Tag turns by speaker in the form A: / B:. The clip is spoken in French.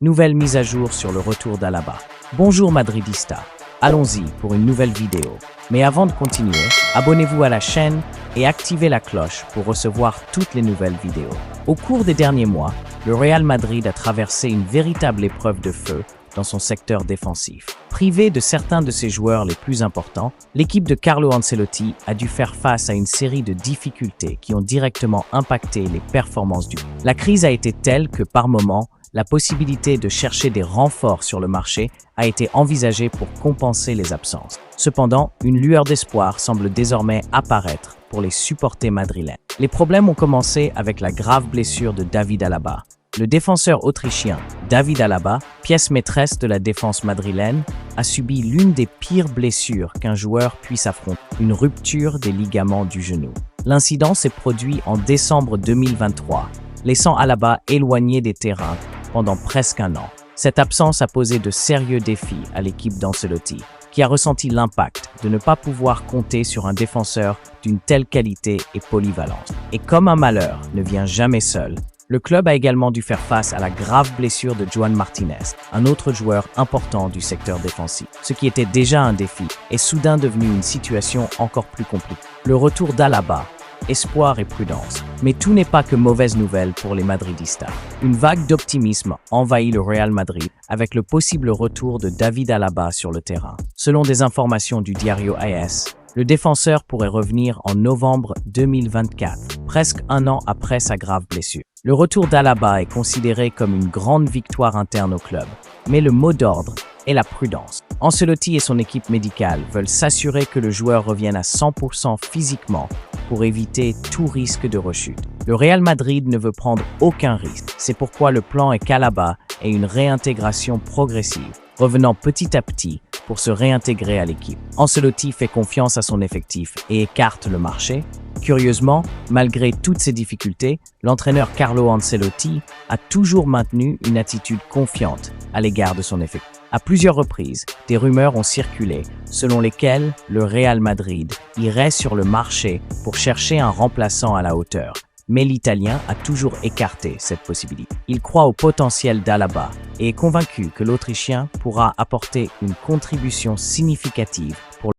A: Nouvelle mise à jour sur le retour d'Alaba. Bonjour Madridista, allons-y pour une nouvelle vidéo. Mais avant de continuer, abonnez-vous à la chaîne et activez la cloche pour recevoir toutes les nouvelles vidéos. Au cours des derniers mois, le Real Madrid a traversé une véritable épreuve de feu dans son secteur défensif. Privé de certains de ses joueurs les plus importants, l'équipe de Carlo Ancelotti a dû faire face à une série de difficultés qui ont directement impacté les performances du club. La crise a été telle que par moments, la possibilité de chercher des renforts sur le marché a été envisagée pour compenser les absences. Cependant, une lueur d'espoir semble désormais apparaître pour les supporters madrilènes. Les problèmes ont commencé avec la grave blessure de David Alaba. Le défenseur autrichien David Alaba, pièce maîtresse de la défense madrilène, a subi l'une des pires blessures qu'un joueur puisse affronter, une rupture des ligaments du genou. L'incident s'est produit en décembre 2023, laissant Alaba éloigné des terrains pendant presque un an. Cette absence a posé de sérieux défis à l'équipe d'Ancelotti, qui a ressenti l'impact de ne pas pouvoir compter sur un défenseur d'une telle qualité et polyvalence. Et comme un malheur ne vient jamais seul, le club a également dû faire face à la grave blessure de Joan Martinez, un autre joueur important du secteur défensif. Ce qui était déjà un défi est soudain devenu une situation encore plus compliquée. Le retour d'Alaba, espoir et prudence. Mais tout n'est pas que mauvaise nouvelle pour les Madridistas. Une vague d'optimisme envahit le Real Madrid avec le possible retour de David Alaba sur le terrain. Selon des informations du Diario AS, le défenseur pourrait revenir en novembre 2024, presque un an après sa grave blessure. Le retour d'Alaba est considéré comme une grande victoire interne au club, mais le mot d'ordre est la prudence. Ancelotti et son équipe médicale veulent s'assurer que le joueur revienne à 100% physiquement pour éviter tout risque de rechute. Le Real Madrid ne veut prendre aucun risque. C'est pourquoi le plan est qu'Alaba ait une réintégration progressive, revenant petit à petit pour se réintégrer à l'équipe. Ancelotti fait confiance à son effectif et écarte le marché. Curieusement, malgré toutes ces difficultés, l'entraîneur Carlo Ancelotti a toujours maintenu une attitude confiante à l'égard de son effectif. À plusieurs reprises, des rumeurs ont circulé selon lesquelles le Real Madrid irait sur le marché pour chercher un remplaçant à la hauteur. Mais l'Italien a toujours écarté cette possibilité. Il croit au potentiel d'Alaba et est convaincu que l'Autrichien pourra apporter une contribution significative pour